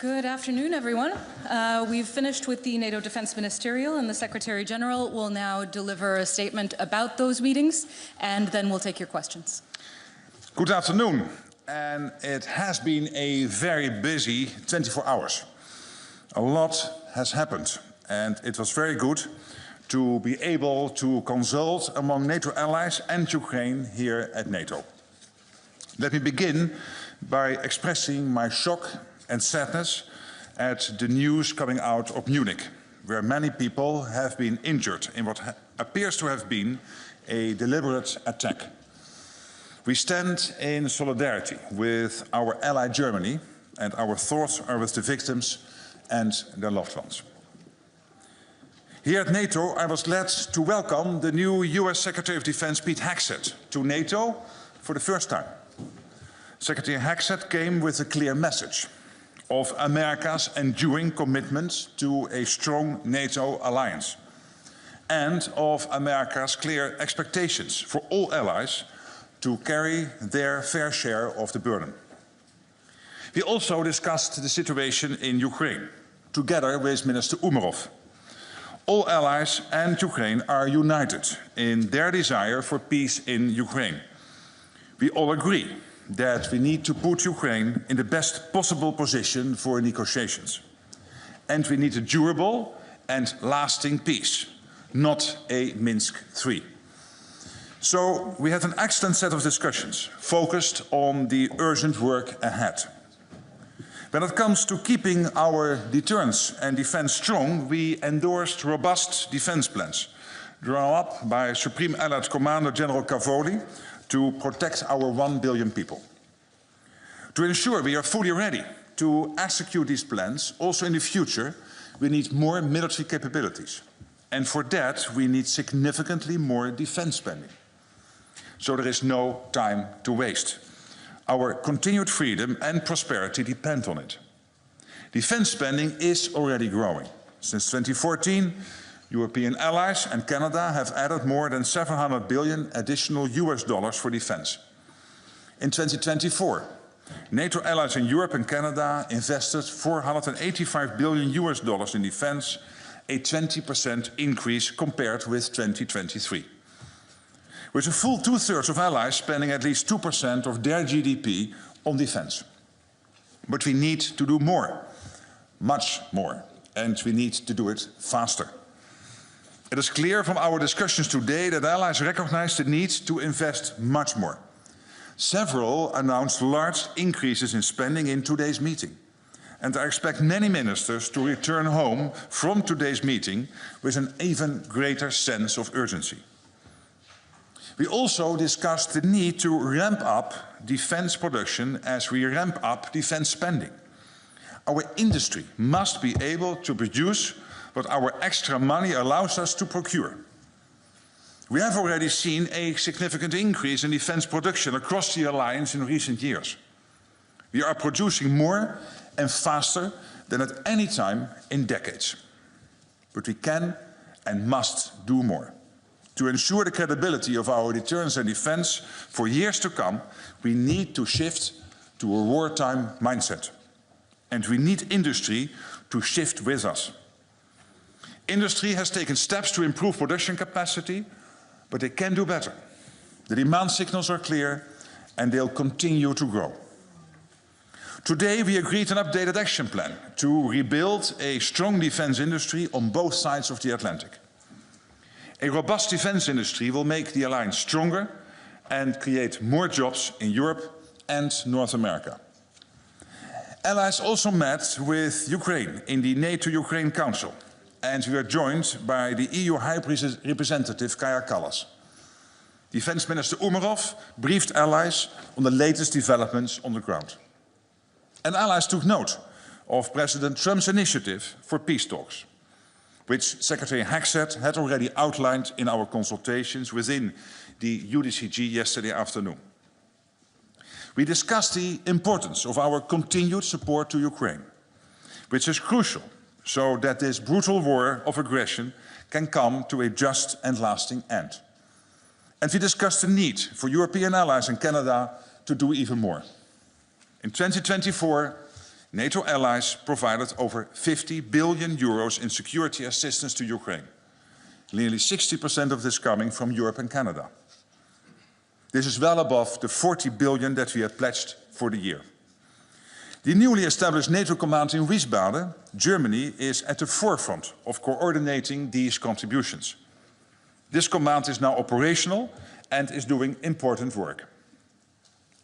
Good afternoon, everyone. We've finished with the NATO Defense Ministerial, and the Secretary General will now deliver a statement about those meetings, and then we'll take your questions. Good afternoon, and it has been a very busy 24 hours. A lot has happened, and it was very good to be able to consult among NATO allies and Ukraine here at NATO. Let me begin by expressing my shock and sadness at the news coming out of Munich, where many people have been injured in what appears to have been a deliberate attack. We stand in solidarity with our ally Germany, and our thoughts are with the victims and their loved ones. Here at NATO, I was glad to welcome the new US Secretary of Defense, Pete Hegseth, to NATO for the first time. Secretary Hegseth came with a clear message of America's enduring commitment to a strong NATO alliance and of America's clear expectations for all allies to carry their fair share of the burden. We also discussed the situation in Ukraine, together with Minister Umerov. All allies and Ukraine are united in their desire for peace in Ukraine. We all agree that we need to put Ukraine in the best possible position for negotiations. And we need a durable and lasting peace, not a Minsk III. So we had an excellent set of discussions focused on the urgent work ahead. When it comes to keeping our deterrence and defense strong, we endorsed robust defense plans drawn up by Supreme Allied Commander General Cavoli to protect our 1 billion people. To ensure we are fully ready to execute these plans, also in the future, we need more military capabilities. And for that, we need significantly more defense spending. So there is no time to waste. Our continued freedom and prosperity depend on it. Defense spending is already growing. Since 2014, European allies and Canada have added more than 700 billion additional US dollars for defense. In 2024, NATO allies in Europe and Canada invested 485 billion US dollars in defense, a 20% increase compared with 2023. With a full two-thirds of allies spending at least 2% of their GDP on defense. But we need to do more, much more, and we need to do it faster. It is clear from our discussions today that allies recognize the need to invest much more. Several announced large increases in spending in today's meeting, and I expect many ministers to return home from today's meeting with an even greater sense of urgency. We also discussed the need to ramp up defense production as we ramp up defense spending. Our industry must be able to produce what our extra money allows us to procure. We have already seen a significant increase in defense production across the alliance in recent years. We are producing more and faster than at any time in decades. But we can and must do more. To ensure the credibility of our deterrence and defense for years to come, we need to shift to a wartime mindset. And we need industry to shift with us. Industry has taken steps to improve production capacity, but they can do better. The demand signals are clear, and they'll continue to grow. Today, we agreed an updated action plan to rebuild a strong defense industry on both sides of the Atlantic. A robust defense industry will make the alliance stronger and create more jobs in Europe and North America. Allies also met with Ukraine in the NATO-Ukraine Council, and we were joined by the EU High Representative Kaja Kallas. Defense Minister Umerov briefed allies on the latest developments on the ground. And allies took note of President Trump's initiative for peace talks, which Secretary Hegseth had already outlined in our consultations within the UDCG yesterday afternoon. We discussed the importance of our continued support to Ukraine, which is crucial so that this brutal war of aggression can come to a just and lasting end. And we discussed the need for European allies and Canada to do even more. In 2024, NATO allies provided over 50 billion euros in security assistance to Ukraine. Nearly 60% of this coming from Europe and Canada. This is well above the 40 billion that we had pledged for the year. The newly established NATO command in Wiesbaden, Germany, is at the forefront of coordinating these contributions. This command is now operational and is doing important work.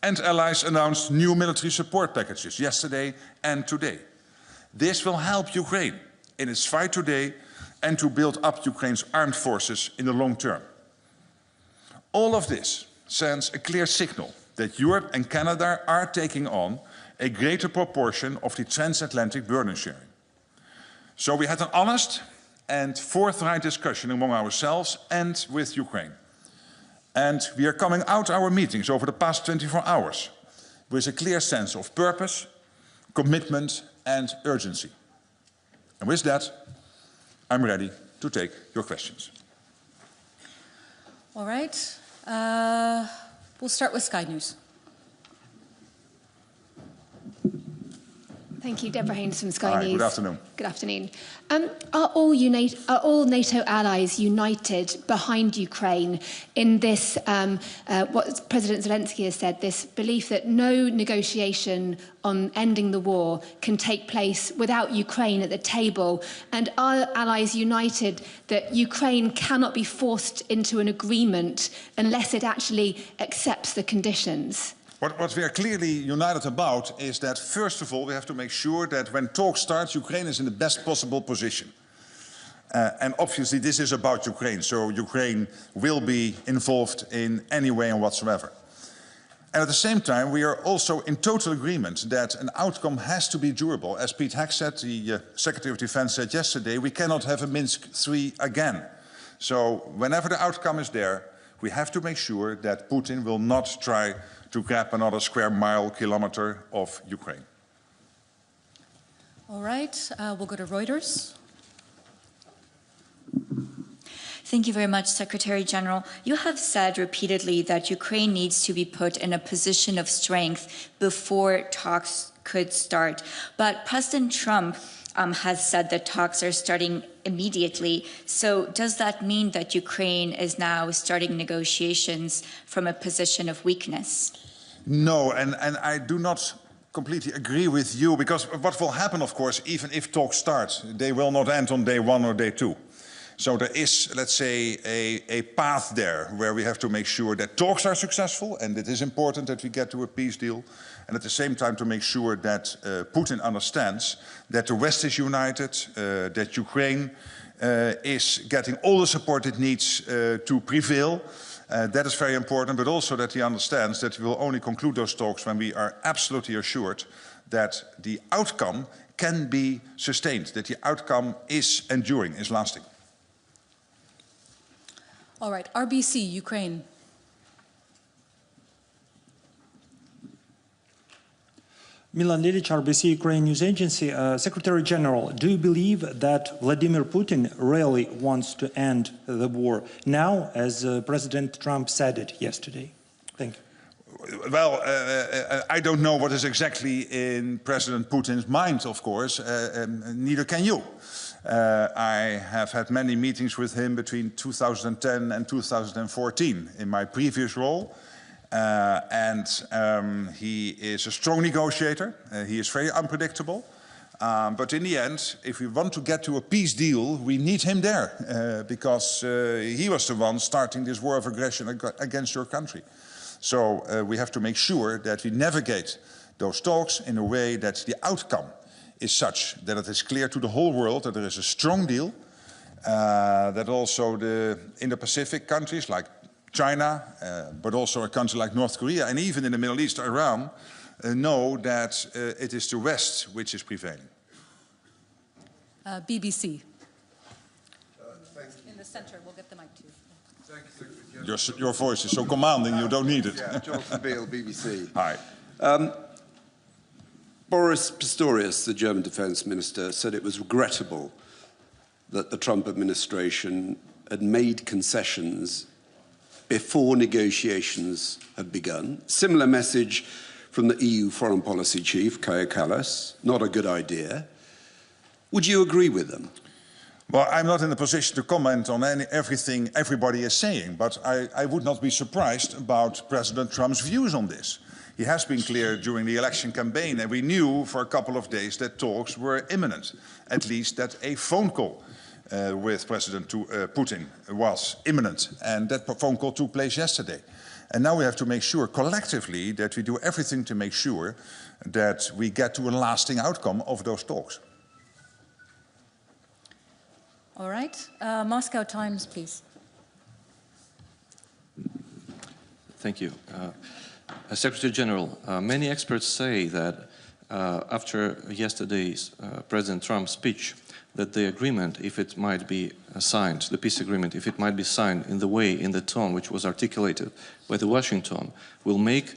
And allies announced new military support packages yesterday and today. This will help Ukraine in its fight today and to build up Ukraine's armed forces in the long term. All of this sends a clear signal that Europe and Canada are taking on a greater proportion of the transatlantic burden sharing. So we had an honest and forthright discussion among ourselves and with Ukraine. And we are coming out our meetings over the past 24 hours with a clear sense of purpose, commitment and urgency. And with that, I'm ready to take your questions. All right. We'll start with Sky News. Thank you, Deborah Haynes from Sky Hi, News. good afternoon. Good afternoon. Are all NATO allies united behind Ukraine in this, what President Zelensky has said, this belief that no negotiation on ending the war can take place without Ukraine at the table? And are allies united that Ukraine cannot be forced into an agreement unless it actually accepts the conditions? What we are clearly united about is that, first of all, we have to make sure that when talks start, Ukraine is in the best possible position. And obviously this is about Ukraine, so Ukraine will be involved in any way and whatsoever. And at the same time, we are also in total agreement that an outcome has to be durable. As Pete Hegseth, the Secretary of Defense, said yesterday, we cannot have a Minsk III again. So whenever the outcome is there, we have to make sure that Putin will not try to grab another square mile, kilometer of Ukraine. All right, we'll go to Reuters. Thank you very much, Secretary General. You have said repeatedly that Ukraine needs to be put in a position of strength before talks could start. But President Trump has said that talks are starting immediately. So does that mean that Ukraine is now starting negotiations from a position of weakness? No, and I do not completely agree with you, because what will happen, of course, even if talks start, they will not end on day one or day two. So there is, let's say, a path there where we have to make sure that talks are successful, and it is important that we get to a peace deal, and at the same time to make sure that Putin understands that the West is united, that Ukraine is getting all the support it needs to prevail. That is very important, but also that he understands that we will only conclude those talks when we are absolutely assured that the outcome can be sustained, that the outcome is enduring, is lasting. All right, RBC, Ukraine. Milan Lilic, RBC Ukraine News Agency. Secretary General, do you believe that Vladimir Putin really wants to end the war now, as President Trump said it yesterday? Thank you. Well, I don't know what is exactly in President Putin's mind, of course, neither can you. I have had many meetings with him between 2010 and 2014 in my previous role. He is a strong negotiator. He is very unpredictable. But in the end, if we want to get to a peace deal, we need him there because he was the one starting this war of aggression against your country. So we have to make sure that we navigate those talks in a way that the outcome is such that it is clear to the whole world that there is a strong deal, that also the Indo-Pacific countries like China, but also a country like North Korea, and even in the Middle East, Iran, know that it is the West which is prevailing. BBC. In the center, we'll get the mic to you. Thank you, your voice is so commanding, you don't need it. Yeah, Jonathan Beale, BBC. Hi. Boris Pistorius, the German defense minister, said it was regrettable that the Trump administration had made concessions before negotiations had begun. Similar message from the EU foreign policy chief, Kaja Kallas. Not a good idea. Would you agree with them? Well, I'm not in a position to comment on everything everybody is saying, but I would not be surprised about President Trump's views on this. He has been clear during the election campaign, and we knew for a couple of days that talks were imminent, at least that a phone call with President Putin was imminent, and that phone call took place yesterday. And now we have to make sure collectively that we do everything to make sure that we get to a lasting outcome of those talks. All right. Moscow Times, please. Thank you. Secretary General, many experts say that after yesterday's President Trump's speech, that the agreement, if it might be signed, the peace agreement, if it might be signed in the way, in the tone which was articulated by the Washington, will make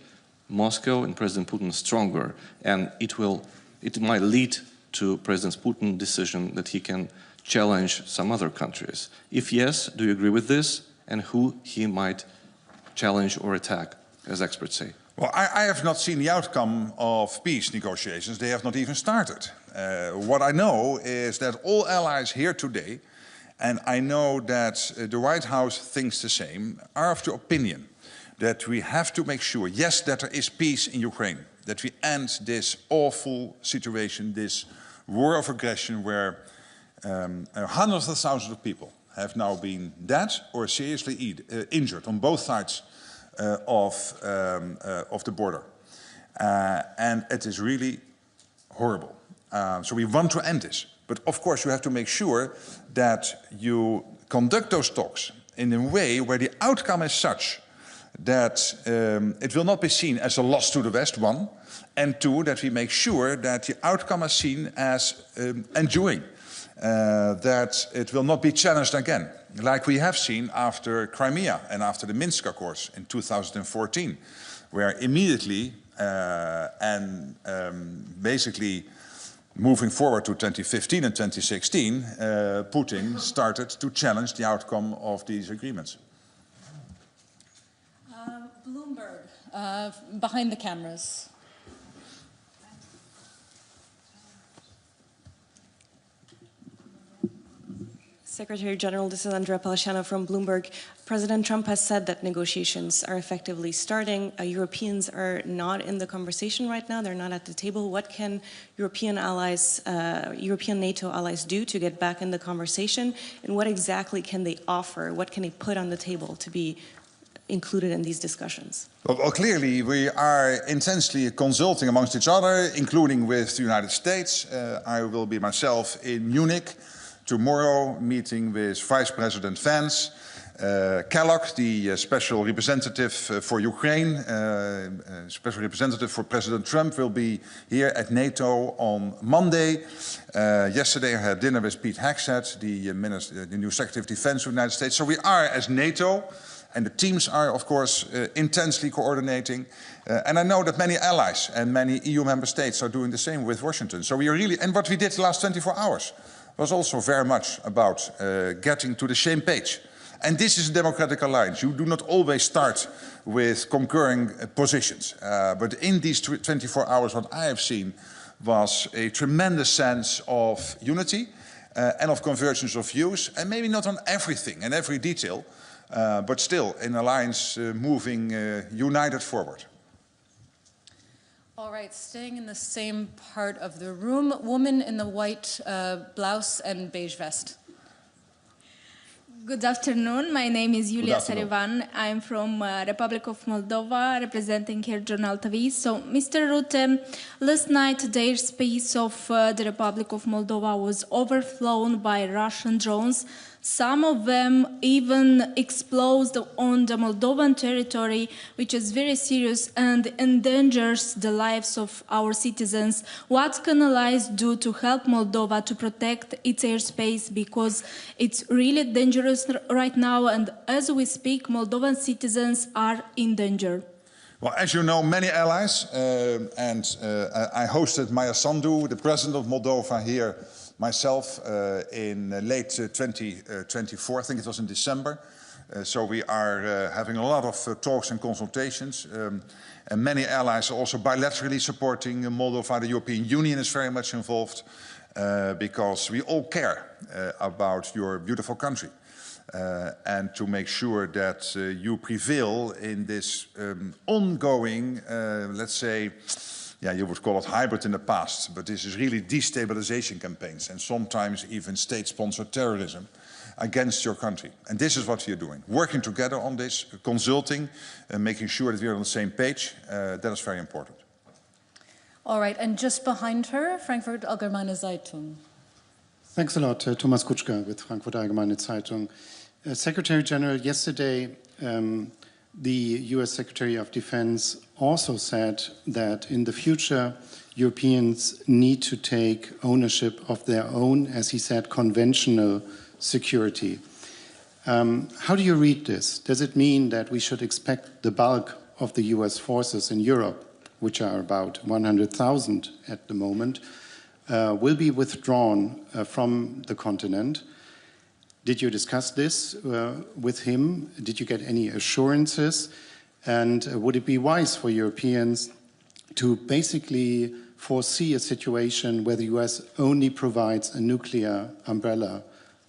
Moscow and President Putin stronger, and it might lead to President Putin's decision that he can challenge some other countries. If yes, do you agree with this, and who he might challenge or attack, as experts say? Well, I have not seen the outcome of peace negotiations. They have not even started. What I know is that all allies here today, and I know that the White House thinks the same, are of the opinion that we have to make sure, yes, that there is peace in Ukraine, that we end this awful situation, this war of aggression where hundreds of thousands of people have now been dead or seriously injured on both sides of the border. And it is really horrible. So we want to end this. But of course you have to make sure that you conduct those talks in a way where the outcome is such that it will not be seen as a loss to the West, one, and two, that we make sure that the outcome is seen as enduring, that it will not be challenged again, like we have seen after Crimea and after the Minsk Accords in 2014, where immediately basically moving forward to 2015 and 2016, Putin started to challenge the outcome of these agreements. Bloomberg, behind the cameras. Secretary General, this is Andrea Pallasciano from Bloomberg. President Trump has said that negotiations are effectively starting. Europeans are not in the conversation right now. They're not at the table. What can European allies, European NATO allies do to get back in the conversation? And what exactly can they offer? What can they put on the table to be included in these discussions? Well, clearly we are intensely consulting amongst each other, including with the United States. I will be myself in Munich tomorrow, meeting with Vice President Vance. Kellogg, the special representative for Ukraine, special representative for President Trump, will be here at NATO on Monday. Yesterday I had dinner with Pete Hegseth, the new Secretary of Defense of the United States. So we are, as NATO, and the teams are, of course, intensely coordinating. And I know that many allies and many EU member states are doing the same with Washington. So we are really, and what we did the last 24 hours was also very much about getting to the same page. And this is a democratic alliance. You do not always start with concurring positions. But in these 24 hours, what I have seen was a tremendous sense of unity and of convergence of views, and maybe not on everything and every detail, but still an alliance moving united forward. All right, staying in the same part of the room, woman in the white blouse and beige vest. Good afternoon. My name is Julia Sarivan. I'm from Republic of Moldova, representing here Journal TV. So, Mr. Rutte, last night the airspace of the Republic of Moldova was overflown by Russian drones. Some of them even exploded on the Moldovan territory, which is very serious and endangers the lives of our citizens. What can allies do to help Moldova to protect its airspace? Because it's really dangerous right now, and as we speak, Moldovan citizens are in danger. Well, as you know, many allies, I hosted Maya Sandu, the president of Moldova, here myself in late 2024, I think it was in December, So we are having a lot of talks and consultations. And many allies are also bilaterally supporting Moldova. The European Union is very much involved because we all care about your beautiful country. And to make sure that you prevail in this ongoing, let's say, yeah, you would call it hybrid in the past, but this is really destabilization campaigns and sometimes even state-sponsored terrorism against your country. And this is what we are doing, working together on this, consulting, and making sure that we are on the same page. That is very important. All right, and just behind her, Frankfurt Allgemeine Zeitung. Thanks a lot, Thomas Kutschka with Frankfurt Allgemeine Zeitung. Secretary General, yesterday the US Secretary of Defense also said that in the future Europeans need to take ownership of their own, as he said, conventional security. How do you read this? Does it mean that we should expect the bulk of the US forces in Europe, which are about 100,000 at the moment, will be withdrawn from the continent? Did you discuss this with him? Did you get any assurances? And would it be wise for Europeans to basically foresee a situation where the US only provides a nuclear umbrella,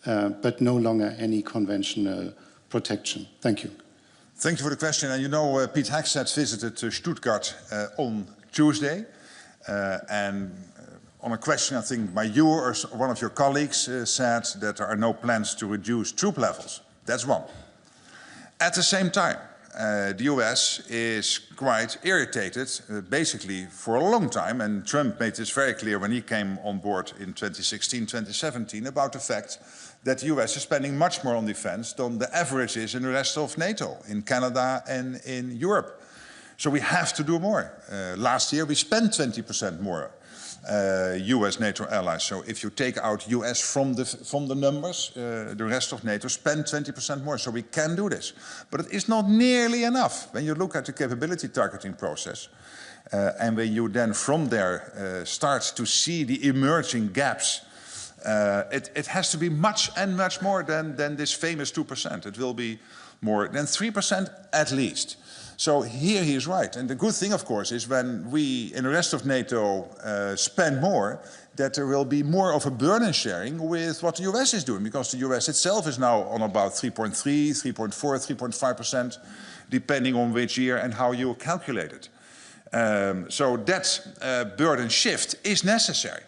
but no longer any conventional protection? Thank you. Thank you for the question. And you know, Pete Hegseth visited Stuttgart on Tuesday. And on a question, I think, by you or one of your colleagues said that there are no plans to reduce troop levels. That's one. At the same time, the US is quite irritated, basically for a long time, and Trump made this very clear when he came on board in 2016, 2017, about the fact that the US is spending much more on defense than the average is in the rest of NATO, in Canada and in Europe. So we have to do more. Last year we spent 20% more. US NATO allies. So if you take out US from the numbers, the rest of NATO spend 20% more. So we can do this. But it is not nearly enough. When you look at the capability targeting process, and when you then from there start to see the emerging gaps, it has to be much and much more than this famous 2%. It will be more than 3% at least. So here he is right. And the good thing, of course, is when we in the rest of NATO spend more, that there will be more of a burden sharing with what the US is doing, because the US itself is now on about 3.3, 3.4, 3.5%, depending on which year and how you calculate it. So that burden shift is necessary.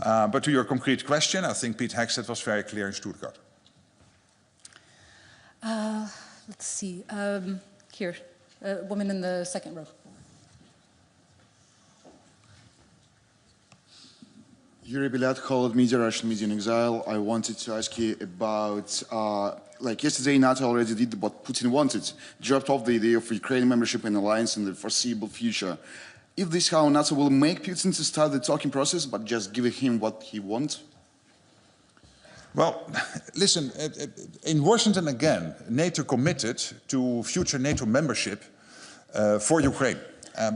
But to your concrete question, I think Pete Hegseth was very clear in Stuttgart. Let's see, here. Woman in the second row. Yuri Bilat, Holland Media, Russian Media in Exile. I wanted to ask you about, like yesterday NATO already did what Putin wanted, dropped off the idea of Ukraine membership in alliance in the foreseeable future. If this is how NATO will make Putin to start the talking process, but just give him what he wants? Well, listen, in Washington again, NATO committed to future NATO membership for Ukraine.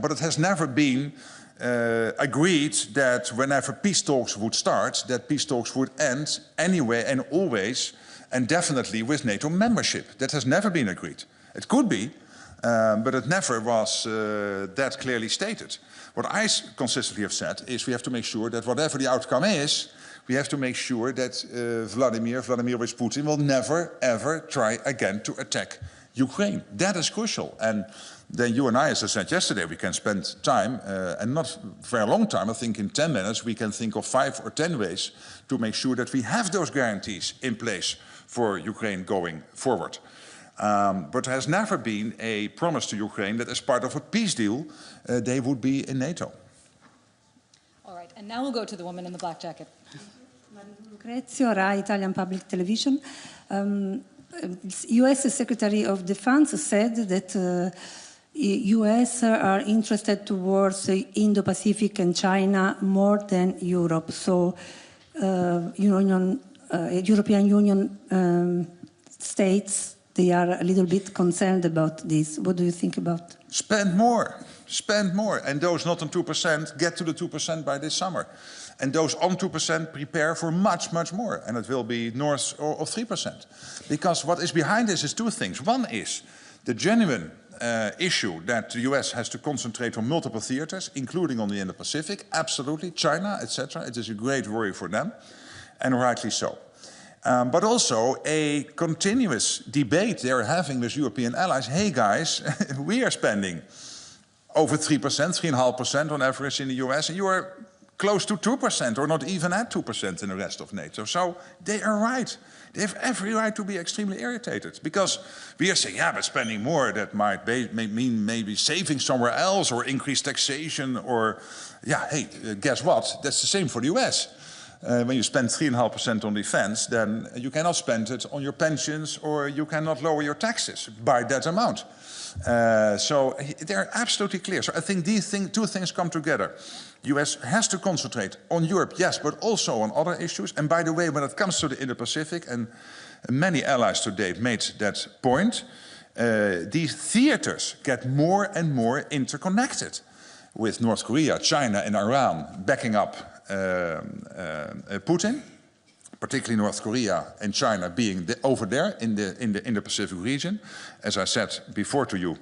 But it has never been agreed that whenever peace talks would start, that peace talks would end anyway and always and definitely with NATO membership. That has never been agreed. It could be, but it never was that clearly stated. What I consistently have said is we have to make sure that whatever the outcome is, we have to make sure that Vladimir Putin will never, ever try again to attack Ukraine. That is crucial. And then you and I, as I said yesterday, we can spend time, and not for a long time, I think in 10 minutes, we can think of 5 or 10 ways to make sure that we have those guarantees in place for Ukraine going forward. But there has never been a promise to Ukraine that as part of a peace deal, they would be in NATO. All right, and now we'll go to the woman in the black jacket. Lucrezio, Rai Italian Public Television. U.S. Secretary of Defense said that U.S. are interested towards Indo-Pacific and China more than Europe. So European Union states, they are a little bit concerned about this. What do you think about? Spend more. spend more. And those not on 2% get to the 2% by this summer. And those on 2% prepare for much, much more. And it will be north of 3%. Because what is behind this is two things. One is the genuine issue that the US has to concentrate on multiple theaters, including on the Indo-Pacific. Absolutely, China, etc. It is a great worry for them, and rightly so. But also a continuous debate they're having with European allies. Hey guys, we are spending over 3%, 3.5% on average in the US, and you are close to 2% or not even at 2% in the rest of NATO. So they are right. They have every right to be extremely irritated because we are saying, yeah, but spending more, that might mean maybe saving somewhere else or increased taxation or, yeah, hey, guess what? That's the same for the US. When you spend 3.5% on defense, then you cannot spend it on your pensions or you cannot lower your taxes by that amount. So they're absolutely clear. So I think these two things come together. US has to concentrate on Europe, yes, but also on other issues. And by the way, when it comes to the Indo-Pacific, and many allies to date made that point, these theaters get more and more interconnected with North Korea, China and Iran backing up Putin, particularly North Korea and China being over there in the Pacific region. As I said before to you,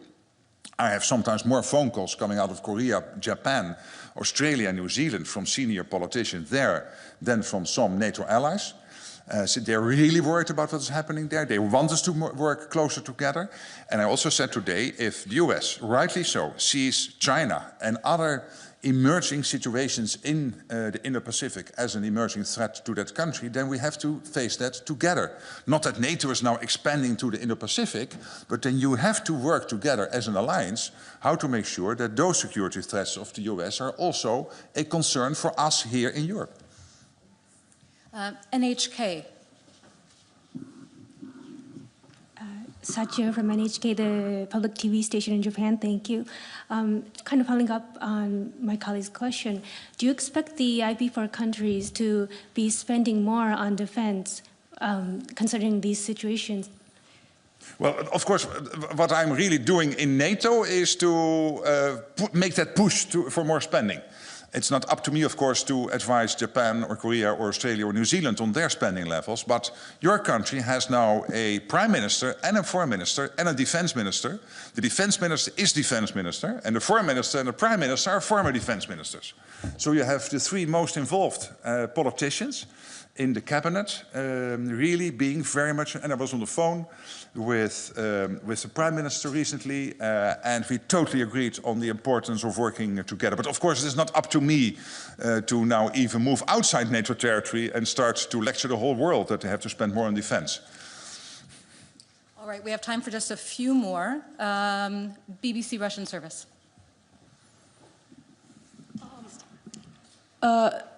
I have sometimes more phone calls coming out of Korea, Japan, Australia, New Zealand from senior politicians there than from some NATO allies. So they're really worried about what's happening there. They want us to work closer together. And I also said today, if the US, rightly so, sees China and other emerging situations in the Indo-Pacific as an emerging threat to that country, then we have to face that together. Not that NATO is now expanding to the Indo-Pacific, but then you have to work together as an alliance how to make sure that those security threats of the US are also a concern for us here in Europe. NHK. Satya from NHK, the public TV station in Japan. Thank you. Kind of following up on my colleague's question, do you expect the IP4 countries to be spending more on defense considering these situations? Well, of course, what I'm really doing in NATO is to make that push for more spending. It's not up to me, of course, to advise Japan or Korea or Australia or New Zealand on their spending levels, but your country has now a prime minister and a foreign minister and a defense minister. The defense minister is defense minister, and the foreign minister and the prime minister are former defense ministers. So you have the three most involved politicians in the cabinet really being very much, and I was on the phone with the Prime Minister recently, and we totally agreed on the importance of working together. But of course, it is not up to me to now even move outside NATO territory and start to lecture the whole world that they have to spend more on defense. All right, we have time for just a few more. BBC Russian service.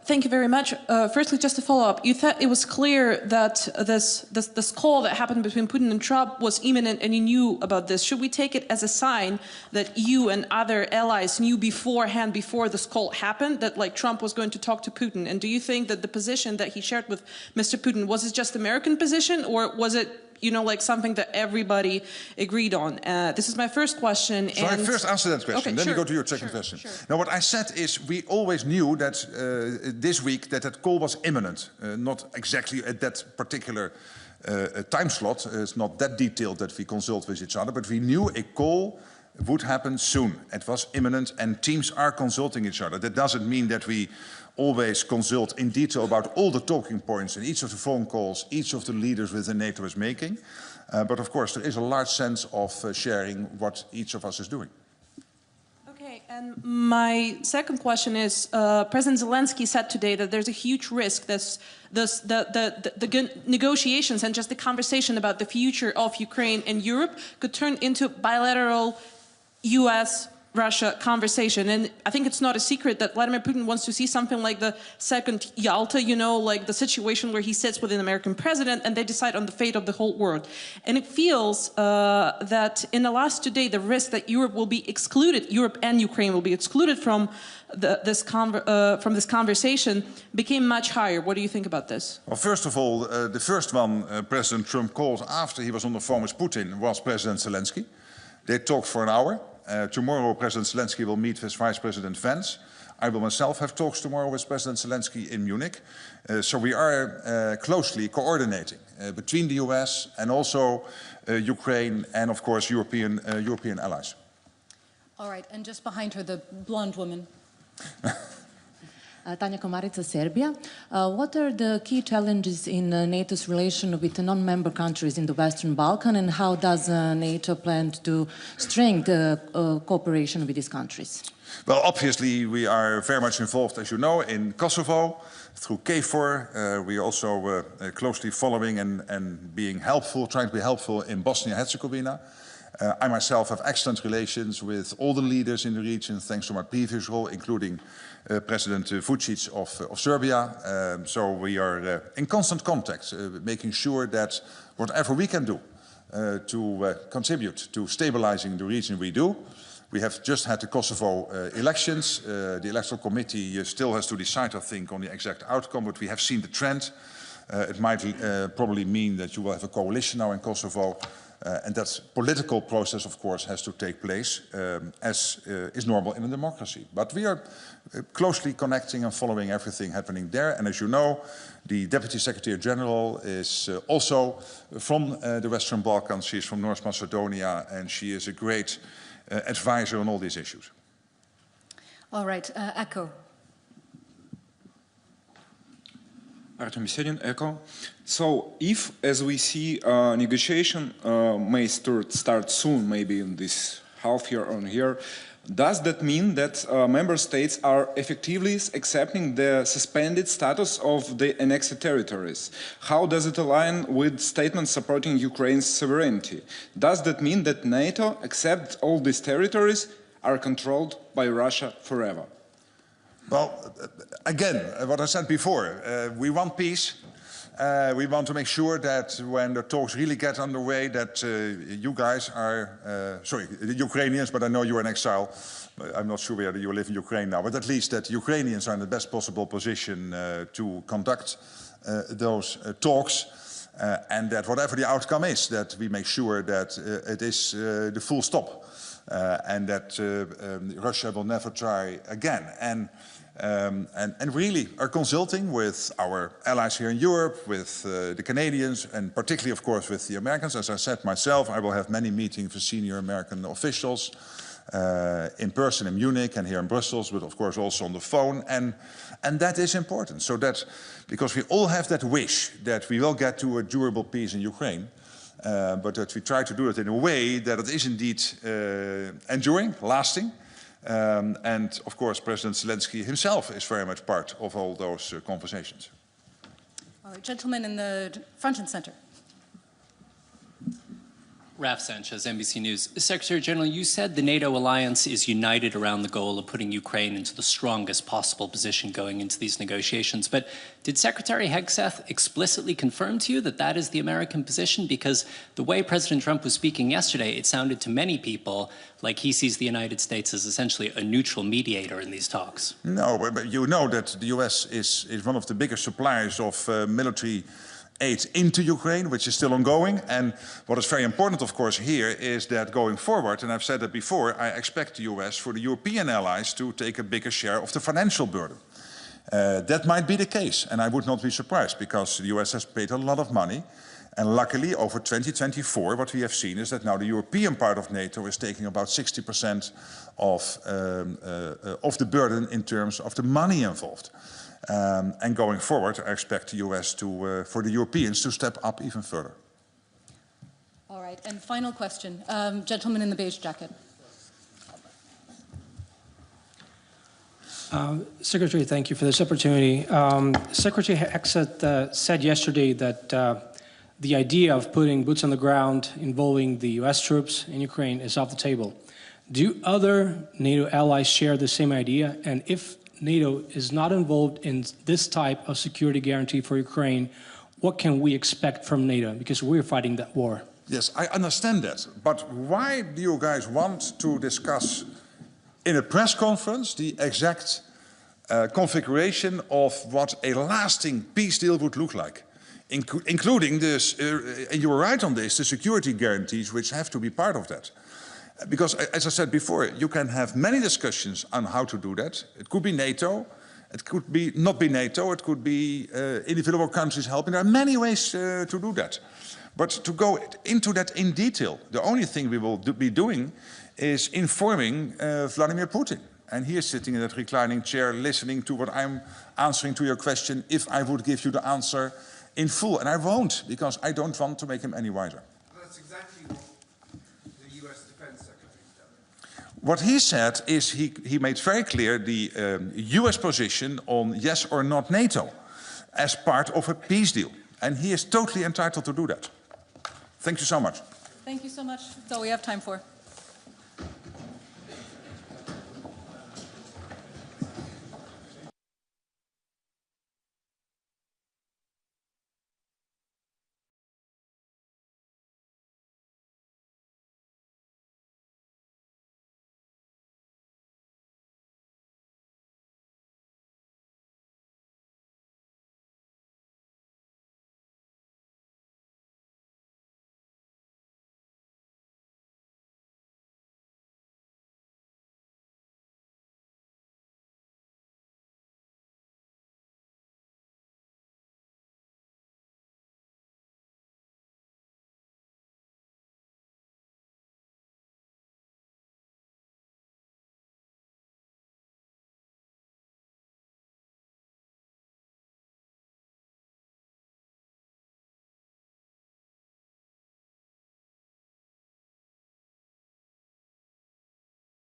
Thank you very much. Firstly, just to follow up, you thought it was clear that this call that happened between Putin and Trump was imminent and you knew about this. Should we take it as a sign that you and other allies knew beforehand, before this call happened, that like Trump was going to talk to Putin? And do you think that the position that he shared with Mr. Putin, was it just American position or was it, you know, like something that everybody agreed on? This is my first question. So I first answer that question, okay, then we go to your second question. Sure. Now, what I said is we always knew that this week that call was imminent, not exactly at that particular time slot. It's not that detailed that we consult with each other, but we knew a call would happen soon. It was imminent, and teams are consulting each other. That doesn't mean that we always consult in detail about all the talking points in each of the phone calls each of the leaders within NATO is making. But of course, there is a large sense of sharing what each of us is doing. Okay, and my second question is, President Zelensky said today that there's a huge risk that the negotiations and just the conversation about the future of Ukraine and Europe could turn into bilateral US-Russia conversation. And I think it's not a secret that Vladimir Putin wants to see something like the second Yalta, you know, like the situation where he sits with an American president and they decide on the fate of the whole world. And it feels that in the last 2 days, the risk that Europe will be excluded, Europe and Ukraine will be excluded from this conversation became much higher. What do you think about this? Well, first of all, the first one President Trump called after he was on the phone with Putin was President Zelensky. They talked for an hour. Tomorrow, President Zelensky will meet with Vice President Vance. I will myself have talks tomorrow with President Zelensky in Munich. So we are closely coordinating between the US and also Ukraine and, of course, European allies. All right, and just behind her, the blonde woman. Tanja Komarica, Serbia. What are the key challenges in NATO's relation with the non-member countries in the Western Balkan, and how does NATO plan to strengthen cooperation with these countries? Well, obviously, we are very much involved, as you know, in Kosovo through KFOR. We are also closely following and being helpful, trying to be helpful in Bosnia-Herzegovina. I myself have excellent relations with all the leaders in the region, thanks to my previous role, including President Vučić of Serbia. So we are in constant contact, making sure that whatever we can do to contribute to stabilizing the region, we do. We have just had the Kosovo elections. The electoral committee still has to decide, I think, on the exact outcome, but we have seen the trend. It might probably mean that you will have a coalition now in Kosovo. And that political process, of course, has to take place, as is normal in a democracy. But we are closely connecting and following everything happening there. And as you know, the Deputy Secretary General is also from the Western Balkans. She is from North Macedonia, and she is a great advisor on all these issues. All right, Echo. Artem Besiedin, ECHO. So if, as we see, negotiation may start soon, maybe in this half year or year, does that mean that member states are effectively accepting the suspended status of the annexed territories? How does it align with statements supporting Ukraine's sovereignty? Does that mean that NATO accepts all these territories are controlled by Russia forever? Well, again, what I said before, we want peace. We want to make sure that when the talks really get underway, that you guys are, sorry, the Ukrainians, but I know you're in exile. I'm not sure whether you live in Ukraine now, but at least that Ukrainians are in the best possible position to conduct those talks. And that whatever the outcome is, that we make sure that it is the full stop. And that Russia will never try again. And really are consulting with our allies here in Europe, with the Canadians, and particularly, of course, with the Americans. As I said myself, I will have many meetings with senior American officials in person in Munich and here in Brussels, but of course also on the phone. And that is important. So that, because we all have that wish that we will get to a durable peace in Ukraine, but that we try to do it in a way that it is indeed enduring, lasting. And of course, President Zelensky himself is very much part of all those conversations. All right, gentlemen in the front and center. Raf Sanchez, NBC News. Secretary General, you said the NATO alliance is united around the goal of putting Ukraine into the strongest possible position going into these negotiations. But did Secretary Hegseth explicitly confirm to you that that is the American position? Because the way President Trump was speaking yesterday, it sounded to many people like he sees the United States as essentially a neutral mediator in these talks. No, but you know that the US is one of the biggest suppliers of military aid into Ukraine, which is still ongoing. And what is very important, of course, here is that going forward, and I've said it before, I expect the US for the European allies to take a bigger share of the financial burden. That might be the case, and I would not be surprised, because the US has paid a lot of money. And luckily, over 2024, what we have seen is that now the European part of NATO is taking about 60% of the burden in terms of the money involved. And going forward, I expect the US to, for the Europeans to step up even further. All right, and final question. Gentleman in the beige jacket. Secretary, thank you for this opportunity. Secretary Hegseth said yesterday that the idea of putting boots on the ground involving the US troops in Ukraine is off the table. Do other NATO allies share the same idea? And if NATO is not involved in this type of security guarantee for Ukraine, what can we expect from NATO? Because we're fighting that war. Yes, I understand that. But why do you guys want to discuss in a press conference the exact configuration of what a lasting peace deal would look like? Including this, and you were right on this, the security guarantees which have to be part of that. Because, as I said before, you can have many discussions on how to do that. It could be NATO, it could be not be NATO, it could be individual countries helping. There are many ways to do that. But to go into that in detail, the only thing we will be doing is informing Vladimir Putin. And he is sitting in that reclining chair listening to what I'm answering to your question if I would give you the answer in full. And I won't, because I don't want to make him any wiser. That's exactly what the US Defense Secretary done. What he said is he made very clear the US position on yes or not NATO as part of a peace deal. And he is totally entitled to do that. Thank you so much. Thank you so much. That's all we have time for.